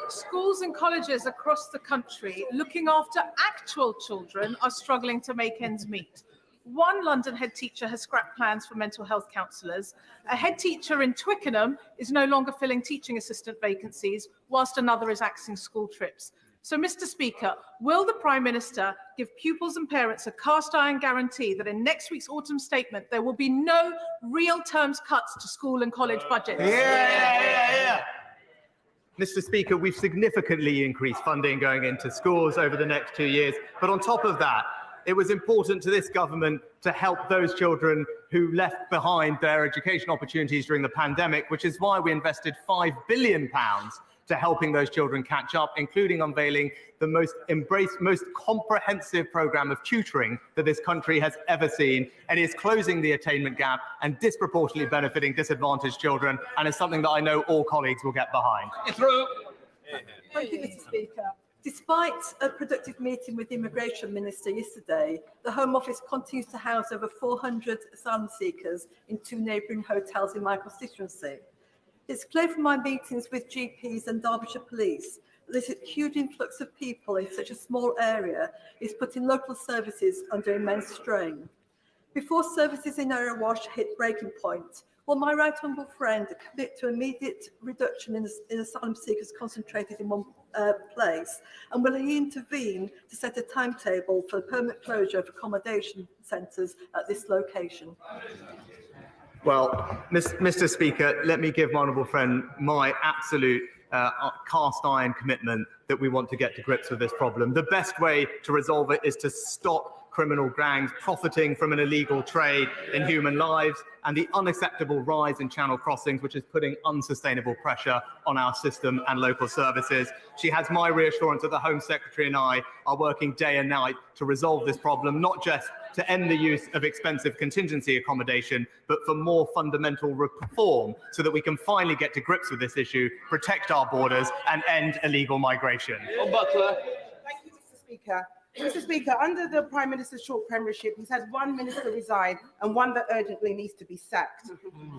schools and colleges across the country looking after actual children are struggling to make ends meet. One London head teacher has scrapped plans for mental health counsellors. A head teacher in Twickenham is no longer filling teaching assistant vacancies, whilst another is axing school trips. So, Mr. Speaker, will the Prime Minister give pupils and parents a cast-iron guarantee that in next week's autumn statement there will be no real terms cuts to school and college budgets? Mr. Speaker, we've significantly increased funding going into schools over the next 2 years, but on top of that, it was important to this government to help those children who left behind their education opportunities during the pandemic, which is why we invested £5 billion to helping those children catch up, including unveiling the most comprehensive programme of tutoring that this country has ever seen, and is closing the attainment gap and disproportionately benefiting disadvantaged children, and is something that I know all colleagues will get behind. Thank you, Mr. Speaker. Despite a productive meeting with the Immigration Minister yesterday, the Home Office continues to house over 400 asylum seekers in 2 neighbouring hotels in my constituency. It's clear from my meetings with GPs and Derbyshire Police that this huge influx of people in such a small area is putting local services under immense strain. Before services in Erewash hit breaking point, will my right honourable friend commit to immediate reduction in asylum seekers concentrated in one place, and will he intervene to set a timetable for the permanent closure of accommodation centres at this location? Well, Mr. Speaker, let me give my honourable friend my absolute cast iron commitment that we want to get to grips with this problem. The best way to resolve it is to stop criminal gangs profiting from an illegal trade in human lives and the unacceptable rise in channel crossings, which is putting unsustainable pressure on our system and local services. She has my reassurance that the Home Secretary and I are working day and night to resolve this problem, not just to end the use of expensive contingency accommodation, but for more fundamental reform so that we can finally get to grips with this issue, protect our borders and end illegal migration. Thank you, Mr. Speaker. Mr. Speaker, under the Prime Minister's short premiership, he's had one minister resign and one that urgently needs to be sacked.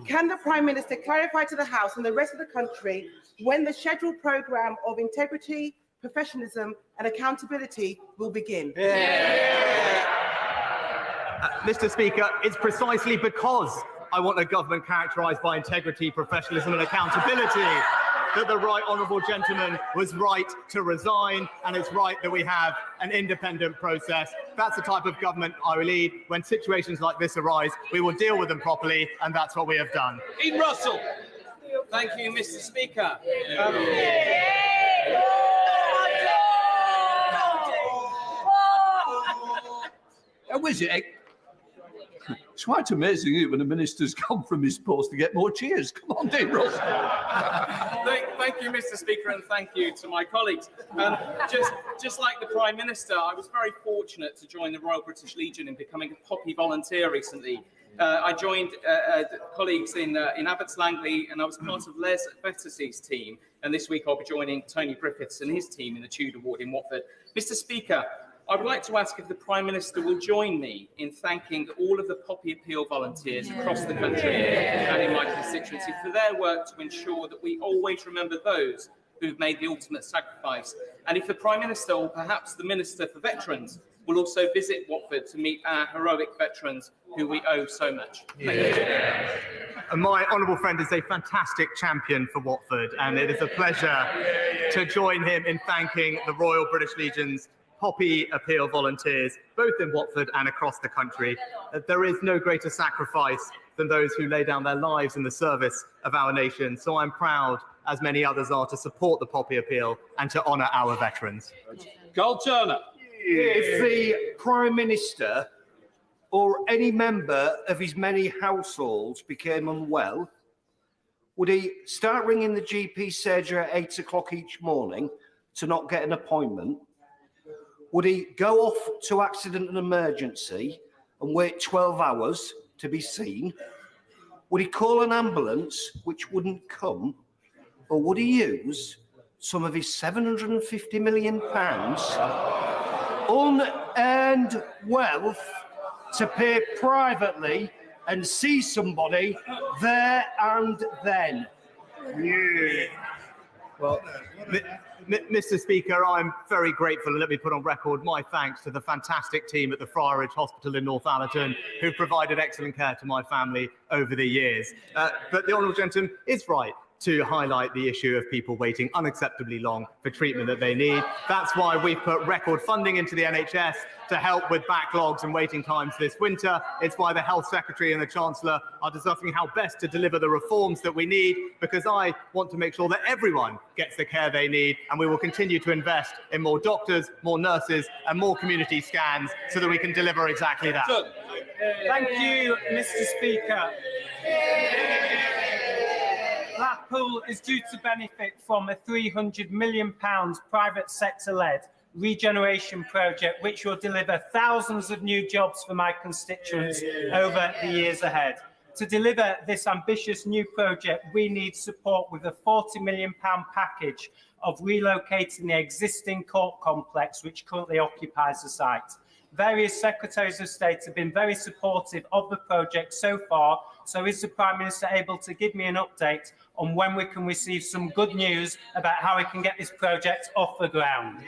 Can the Prime Minister clarify to the House and the rest of the country when the scheduled programme of integrity, professionalism and accountability will begin? Mr. Speaker, it's precisely because I want a government characterised by integrity, professionalism and accountability that the right honourable gentleman was right to resign, and it's right that we have an independent process. That's the type of government I will lead. When situations like this arise, we will deal with them properly, and that's what we have done. Ian Russell. Thank you, Mr. Speaker. Was it? It's quite amazing, isn't it, when a minister's come from his post to get more cheers. Come on, Dean Russell. Thank you, Mr. Speaker, and thank you to my colleagues. Just like the Prime Minister, I was very fortunate to join the Royal British Legion in becoming a Poppy volunteer recently. I joined colleagues in Abbots Langley, and I was part of Les Betters's team. And this week I'll be joining Tony Griffiths and his team in the Tudor ward in Watford. Mr. Speaker, I would like to ask if the Prime Minister will join me in thanking all of the Poppy Appeal volunteers across the country and in my constituency for their work to ensure that we always remember those who've made the ultimate sacrifice. And if the Prime Minister or perhaps the Minister for Veterans will also visit Watford to meet our heroic veterans who we owe so much. Thank you. And my honourable friend is a fantastic champion for Watford, and it is a pleasure to join him in thanking the Royal British Legion's Poppy Appeal volunteers, both in Watford and across the country. There is no greater sacrifice than those who lay down their lives in the service of our nation. So I'm proud, as many others are, to support the Poppy Appeal and to honour our veterans. Carl Turner. If the Prime Minister or any member of his many households became unwell, would he start ringing the GP surgery at 8 o'clock each morning to not get an appointment? Would he go off to accident and emergency and wait 12 hours to be seen? Would he call an ambulance which wouldn't come? Or would he use some of his £750 million unearned wealth to pay privately and see somebody there and then? Yeah. Well, Mr. Speaker, I'm very grateful, and let me put on record my thanks to the fantastic team at the Friarage Hospital in Northallerton who provided excellent care to my family over the years. But the honourable gentleman is right to highlight the issue of people waiting unacceptably long for treatment that they need. That's why we've put record funding into the NHS to help with backlogs and waiting times this winter. It's why the Health Secretary and the Chancellor are discussing how best to deliver the reforms that we need, because I want to make sure that everyone gets the care they need, and we will continue to invest in more doctors, more nurses and more community scans so that we can deliver exactly that. Thank you, Mr. Speaker. Blackpool is due to benefit from a £300 million private sector-led regeneration project, which will deliver thousands of new jobs for my constituents over the years ahead. To deliver this ambitious new project, we need support with a £40 million package of relocating the existing court complex, which currently occupies the site. Various Secretaries of State have been very supportive of the project so far, so is the Prime Minister able to give me an update on when we can receive some good news about how we can get this project off the ground?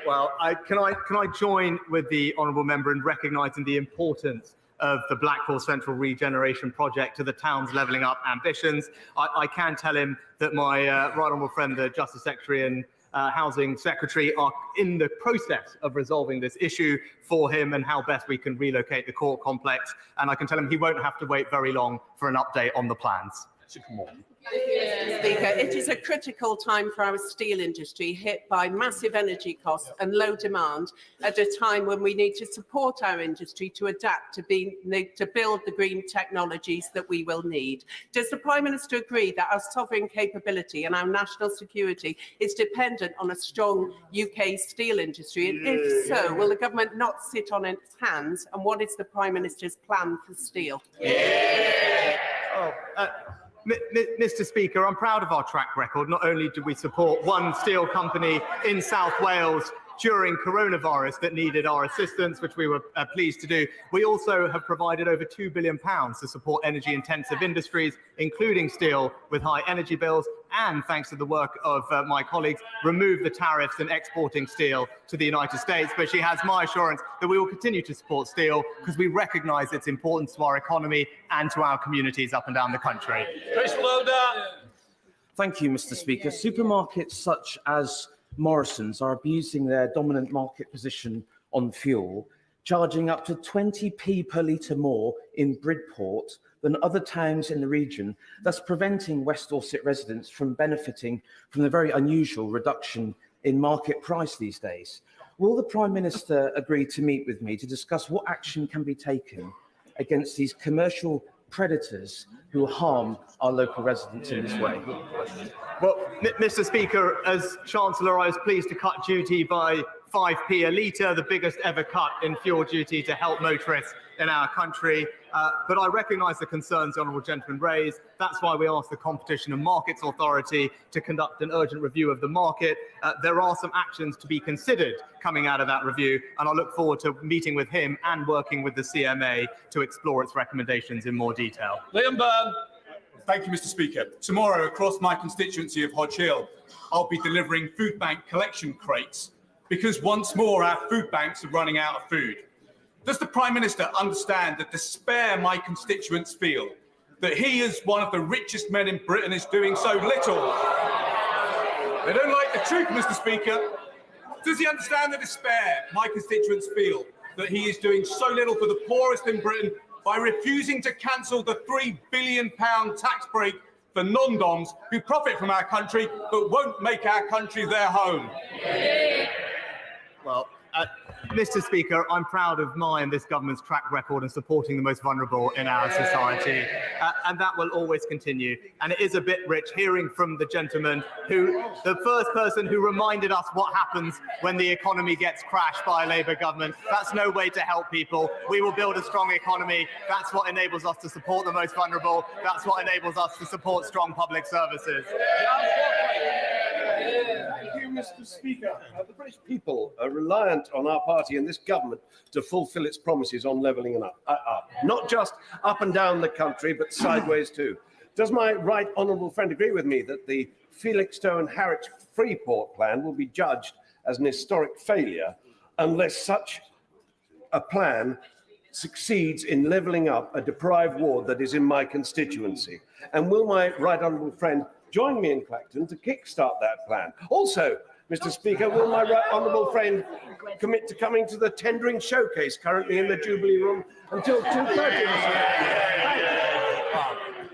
Well, can I join with the honourable member in recognising the importance of the Blackpool Central Regeneration Project to the town's levelling up ambitions. I can tell him that my right honourable friend, the Justice Secretary and Housing Secretary, are in the process of resolving this issue for him and how best we can relocate the court complex. And I can tell him he won't have to wait very long for an update on the plans. Mr. Speaker, it is a critical time for our steel industry, hit by massive energy costs and low demand at a time when we need to support our industry to adapt to build the green technologies that we will need. Does the Prime Minister agree that our sovereign capability and our national security is dependent on a strong UK steel industry? And if so, will the government not sit on its hands? And what is the Prime Minister's plan for steel? Mr. Speaker, I'm proud of our track record. Not only did we support one steel company in South Wales during coronavirus that needed our assistance, which we were pleased to do. We also have provided over £2 billion to support energy-intensive industries, including steel, with high energy bills, and thanks to the work of my colleagues, remove the tariffs in exporting steel to the United States. But she has my assurance that we will continue to support steel because we recognise its importance to our economy and to our communities up and down the country. Chris Loader. Thank you, Mr. Speaker. Supermarkets such as Morrison's are abusing their dominant market position on fuel, charging up to 20p per litre more in Bridport than other towns in the region, thus preventing West Dorset residents from benefiting from the very unusual reduction in market price these days. Will the Prime Minister agree to meet with me to discuss what action can be taken against these commercial predators who harm our local residents in this way? Well, Mr. Speaker, as Chancellor, I was pleased to cut duty by 5p a litre, the biggest ever cut in fuel duty to help motorists in our country. But I recognise the concerns the honourable gentleman raised. That's why we asked the Competition and Markets Authority to conduct an urgent review of the market. There are some actions to be considered coming out of that review, and I look forward to meeting with him and working with the CMA to explore its recommendations in more detail. Liam Byrne. Thank you, Mr. Speaker. Tomorrow, across my constituency of Hodge Hill, I'll be delivering food bank collection crates because once more our food banks are running out of food. Does the Prime Minister understand the despair my constituents feel that he, as one of the richest men in Britain, is doing so little? They don't like the truth, Mr. Speaker. Does he understand the despair my constituents feel that he is doing so little for the poorest in Britain by refusing to cancel the £3 billion tax break for non-doms who profit from our country but won't make our country their home? Well, Mr. Speaker, I'm proud of my and this government's track record in supporting the most vulnerable in our society, and that will always continue. And it is a bit rich hearing from the gentleman who, the first person who reminded us what happens when the economy gets crashed by a Labour government. That's no way to help people. We will build a strong economy. That's what enables us to support the most vulnerable. That's what enables us to support strong public services. Thank you, Mr. Speaker. The British people are reliant on our party and this government to fulfil its promises on levelling up. Not just up and down the country, but sideways too. Does my right honourable friend agree with me that the Felixstowe and Harwich Freeport plan will be judged as an historic failure unless such a plan succeeds in levelling up a deprived ward that is in my constituency? And will my right honourable friend join me in Clacton to kickstart that plan? Also, Mr. Speaker, will my right honourable friend commit to coming to the tendering showcase currently in the Jubilee Room until 2:30?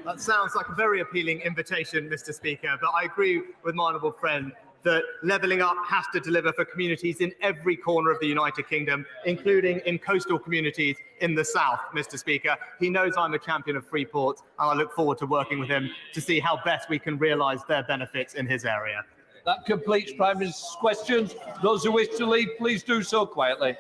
That sounds like a very appealing invitation, Mr. Speaker, but I agree with my honourable friend that levelling up has to deliver for communities in every corner of the United Kingdom, including in coastal communities in the south, Mr. Speaker. He knows I'm a champion of free ports, and I look forward to working with him to see how best we can realise their benefits in his area. That completes Prime Minister's questions. Those who wish to leave, please do so quietly.